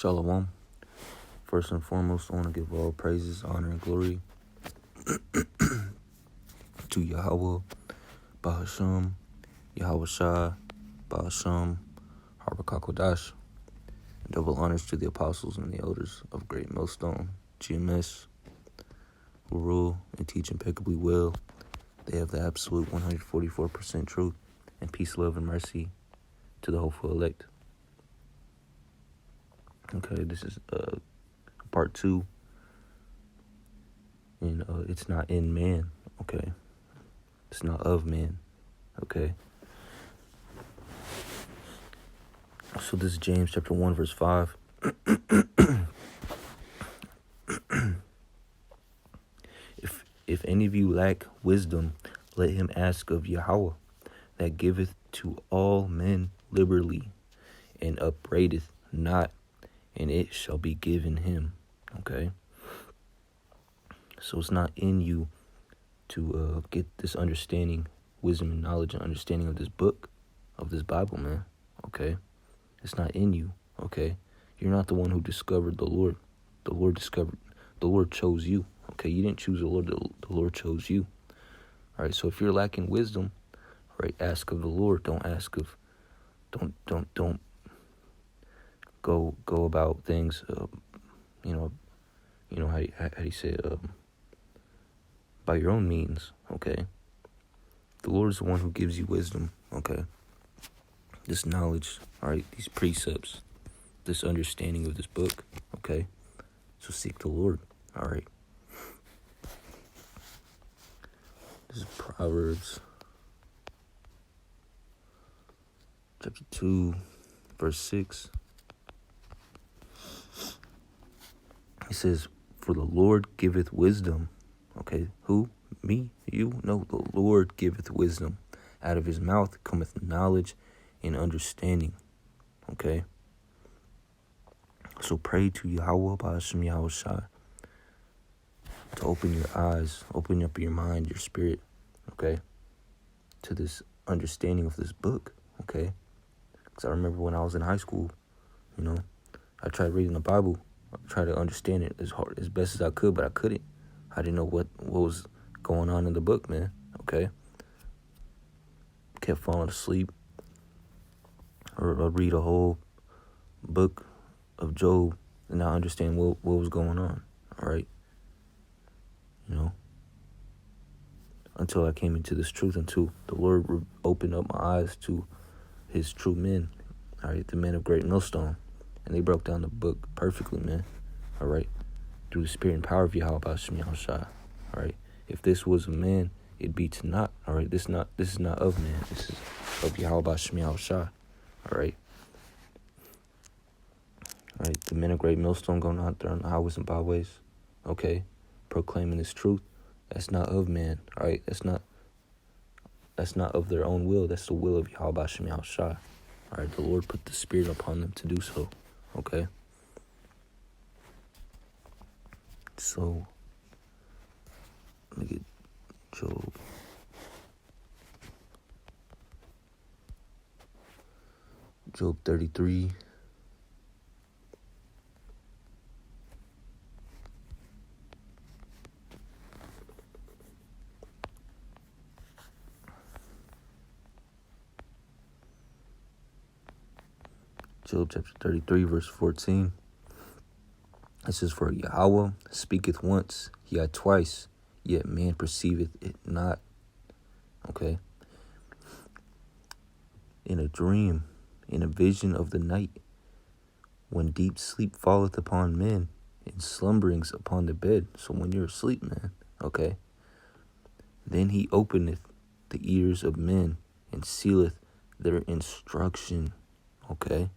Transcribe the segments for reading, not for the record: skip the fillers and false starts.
Shalom. First and foremost, I want to give all praises, honor, and glory to Yahweh, Bahasham, Yahweh Shai, Bahasham, Harvakakodash, and double honors to the apostles and the elders of Great Millstone, GMS, who rule and teach impeccably well. They have the absolute 144% truth, and peace, love, and mercy to the hopeful elect. Okay, this is part 2, and it's not in man, okay? It's not of man, okay? So this is James chapter 1, verse 5. If any of you lack wisdom, let him ask of Yahweh, that giveth to all men liberally, and upbraideth not, and it shall be given him. Okay? So it's not in you to get this understanding, wisdom and knowledge and understanding of this book, of this Bible, man. Okay? It's not in you. Okay? You're not the one who discovered the Lord. The Lord chose you. Okay? You didn't choose the Lord. The Lord chose you. All right? So if you're lacking wisdom, all right, ask of the Lord. Don't ask of, don't go about things, how do you say, by your own means, okay? The Lord is the one who gives you wisdom, okay? This knowledge, all right, these precepts, this understanding of this book, okay? So seek the Lord, all right? This is Proverbs chapter 2, verse 6. It says, for the Lord giveth wisdom. Okay, who? Me? You? No, the Lord giveth wisdom. Out of his mouth cometh knowledge and understanding. Okay? So pray to Yahweh, Bahasham Yahweh Shai, to open your eyes, open up your mind, your spirit, okay, to this understanding of this book, okay? Because I remember when I was in high school, I tried reading the Bible. I tried to understand it as best as I could, but I couldn't. I didn't know what was going on in the book, man. Okay? Kept falling asleep. Or I'd read a whole book of Job and not understand what was going on. All right? Until I came into this truth, until the Lord opened up my eyes to his true men. All right? The men of Great Millstone. And they broke down the book perfectly, man. All right? Through the spirit and power of Yahweh Bahasham Yahweh Shai. All right? If this was a man, it'd be to not. All right? This is not of man. This is of Yahweh Bahasham Yahweh Shai. All right? All right? The men of Great Millstone going out there on the highways and byways. Okay? Proclaiming this truth. That's not of man. All right? That's not of their own will. That's the will of Yahweh Bahasham Yahweh Shai. All right? The Lord put the spirit upon them to do so. Okay? So, let me get Job. Job 33. Job chapter 33, verse 14. It says, for Yahweh speaketh once, yet twice, yet man perceiveth it not. Okay? In a dream, in a vision of the night, when deep sleep falleth upon men, and slumberings upon the bed. So when you're asleep, man, okay? Then he openeth the ears of men, and sealeth their instruction. Okay?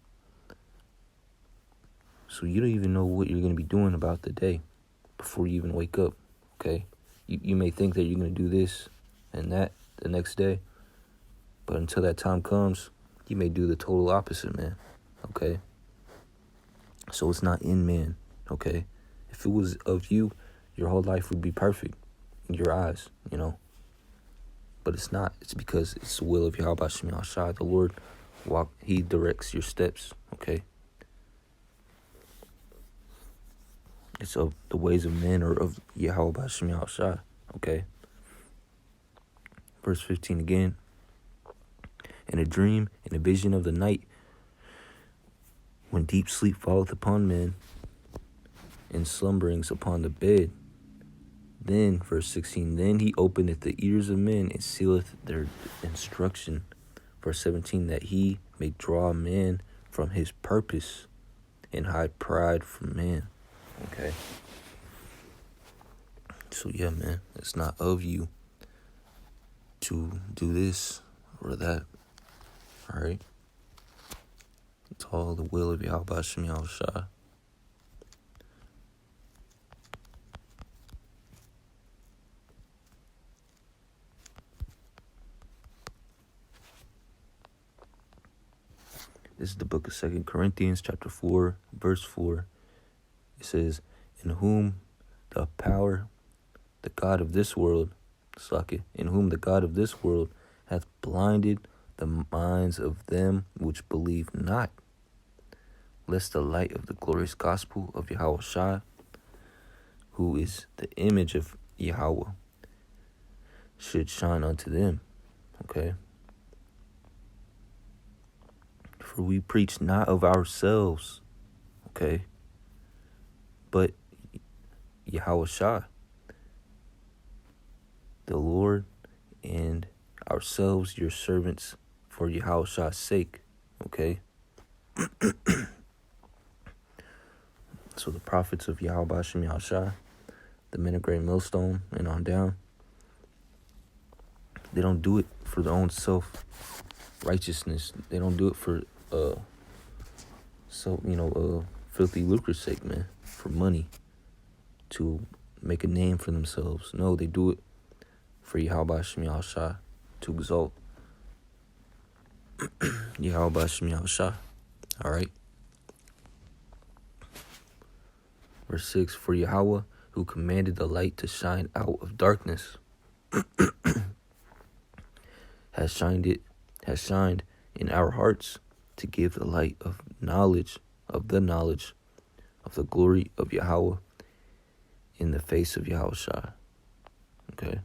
So you don't even know what you're going to be doing about the day before you even wake up, okay? You may think that you're going to do this and that the next day, but until that time comes, you may do the total opposite, man, okay? So it's not in man, okay? If it was of you, your whole life would be perfect in your eyes, But it's not. It's because it's the will of Yahweh Bahasham Yahweh Shai. The Lord, he directs your steps, okay? It's of the ways of men or of Yahweh B'Shem Yahushua. Okay. Verse 15 again. In a dream, in a vision of the night, when deep sleep falleth upon men, and slumberings upon the bed. Then, verse 16, then he openeth the ears of men and sealeth their instruction. Verse 17, that he may draw man from his purpose and hide pride from man. Okay. So yeah, man, it's not of you to do this or that. All right. It's all the will of Yahweh B'Shem Yahushua. This is the book of 2 Corinthians, chapter 4, verse 4. It says, in whom the power, the God of this world, in whom the God of this world hath blinded the minds of them which believe not, lest the light of the glorious gospel of Yahushua, who is the image of Yahweh, should shine unto them. Okay. For we preach not of ourselves, okay, but Yahushua, the Lord, and ourselves, your servants, for Yahushua's sake, okay? So the prophets of Yahweh B'Shem Yahushua, the men of Great Millstone, and on down, they don't do it for their own self-righteousness. They don't do it for filthy lucre's sake, man, for money, to make a name for themselves. No, they do it for Yahweh B'Shem Yahushua, to exalt Yahweh B'Shem Yahushua. All right. Verse 6, for Yahweh, who commanded the light to shine out of darkness, has shined in our hearts to give the light of knowledge of the glory of Yahweh in the face of Yahushua. Okay.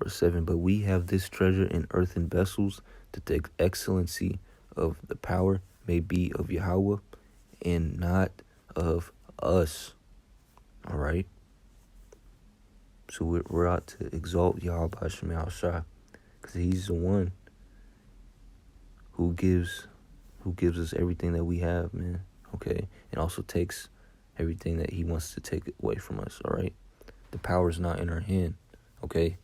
Verse 7, but we have this treasure in earthen vessels, that the excellency of the power may be of Yahweh and not of us. All right. So we're out to exalt Yahweh B'Shem Yahushua, because he's the one who gives us everything that we have, man. Okay. And also takes everything that he wants to take away from us. All right. The power is not in our hand. Okay.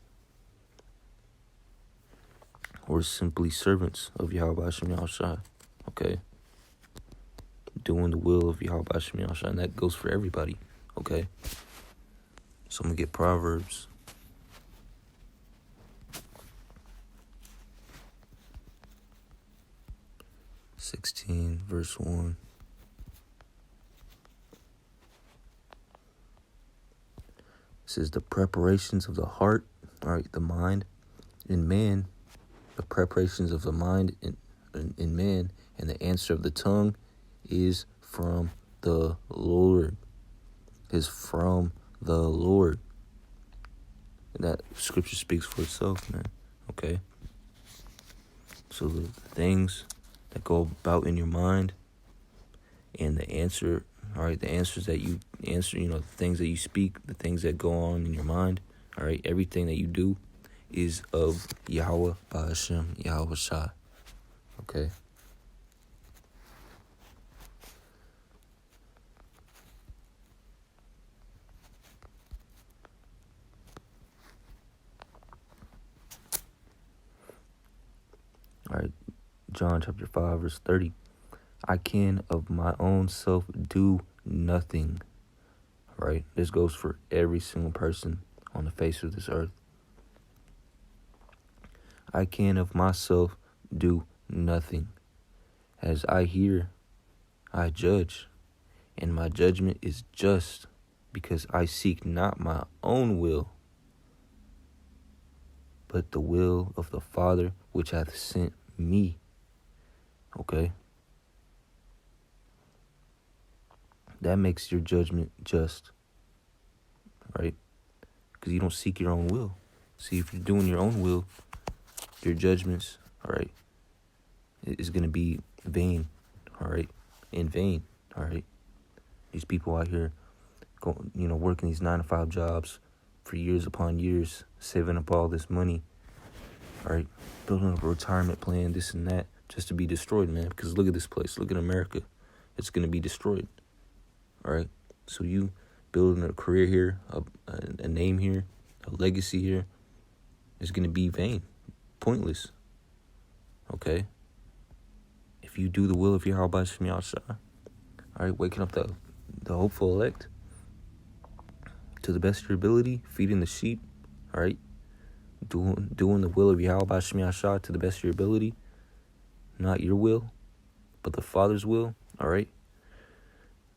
We're simply servants of Yahweh B'Shem Yahushua. Okay. Doing the will of Yahweh B'Shem Yahushua. And that goes for everybody. Okay. So I'm going to get Proverbs. (16) verse 1. It says, the preparations of the heart, all right, the mind, in man, the preparations of the mind in man, and the answer of the tongue is from the Lord. Is from the Lord. And that scripture speaks for itself, man. Okay? So the things that go about in your mind, and the answer, all right, the answers that you answer, the things that you speak, the things that go on in your mind, all right, everything that you do is of Yahweh B'Shem Yahushua. Okay? All right, John chapter 5, verse 30. I can of my own self do nothing. All right, this goes for every single person on the face of this earth. I can of myself do nothing. As I hear, I judge, and my judgment is just, because I seek not my own will, but the will of the Father which hath sent me. Okay? that makes your judgment just, right? Because you don't seek your own will. See, if you're doing your own will, your judgments, all right, is going to be vain, all right, in vain, all right. These people out here, working these 9-to-5 jobs for years upon years, saving up all this money, all right, building up a retirement plan, this and that, just to be destroyed, man. Because look at this place, look at America, it's going to be destroyed, all right. So you building a career here, a name here, a legacy here, is going to be vain, pointless, okay. If you do the will of Yahweh Shem Yahshua, all right, waking up the hopeful elect to the best of your ability, feeding the sheep, all right, doing the will of Yahweh Shem Yahshua to the best of your ability, not your will, but the Father's will, all right,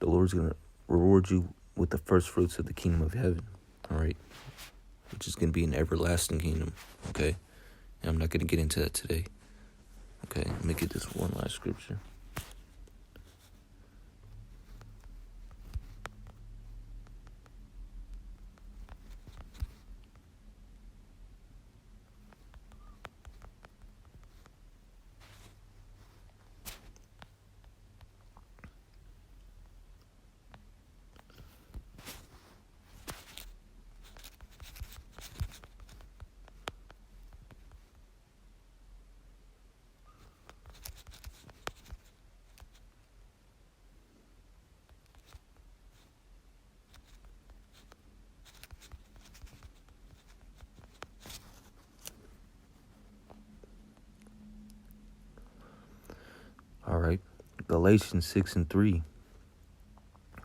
the Lord's going to reward you with the first fruits of the kingdom of heaven, all right, which is going to be an everlasting kingdom, okay, and I'm not going to get into that today, okay. Let me get this one last scripture. All right, Galatians 6:3.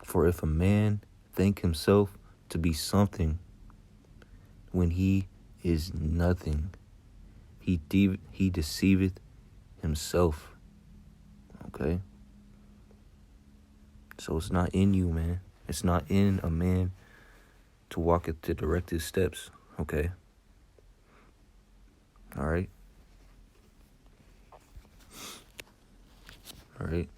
For if a man think himself to be something when he is nothing, he deceiveth himself. Okay? So it's not in you, man. It's not in a man to walk at the directed steps. Okay? All right? All right?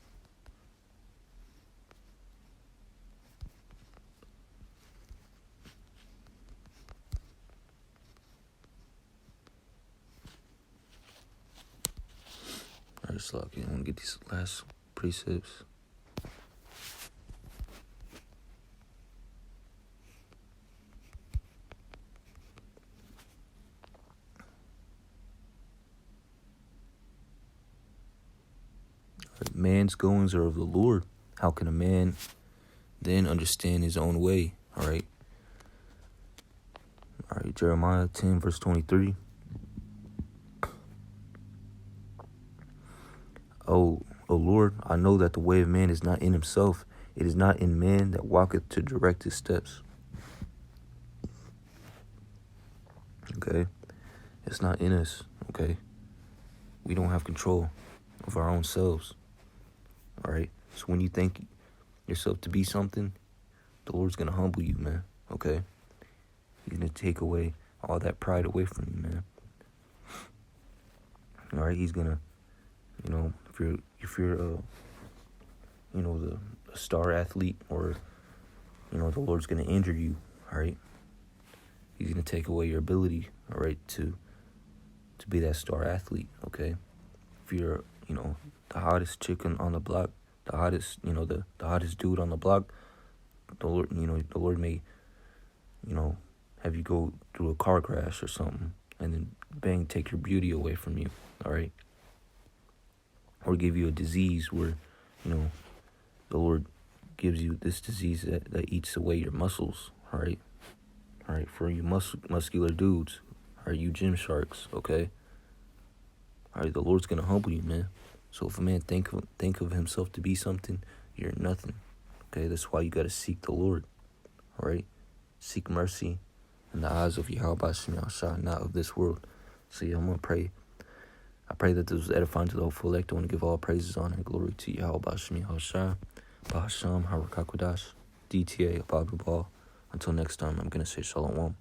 All right, Slocky, I'm gonna get these last precepts. Man's goings are of the Lord. How can a man then understand his own way? All right. All right, Jeremiah 10, verse 23. O Lord, I know that the way of man is not in himself. It is not in man that walketh to direct his steps. Okay? It's not in us. Okay? We don't have control of our own selves. All right? So when you think yourself to be something, the Lord's going to humble you, man. Okay? He's going to take away all that pride away from you, man. All right? He's going to, if you're the star athlete, or, the Lord's going to injure you, all right? He's going to take away your ability, all right, to be that star athlete, okay? If you're, the hottest chicken on the block, the hottest, the hottest dude on the block, the Lord may, have you go through a car crash or something, and then bang, take your beauty away from you, all right? Or give you a disease where, the Lord gives you this disease that eats away your muscles, all right? All right, for you muscular dudes, all right, you gym sharks, okay? All right, the Lord's going to humble you, man. So if a man think of himself to be something, you're nothing, okay? That's why you got to seek the Lord, all right? Seek mercy in the eyes of Yahweh Shem Yahshua, not of this world. So yeah, I'm going to pray. I pray that this was edifying to the hopeful elect. I want to give all praises, honor, and glory to Yahweh Shem Yahshua, Bahasham, Harakakwadash, DTA, Abu Ball. Until next time, I'm going to say Shalom.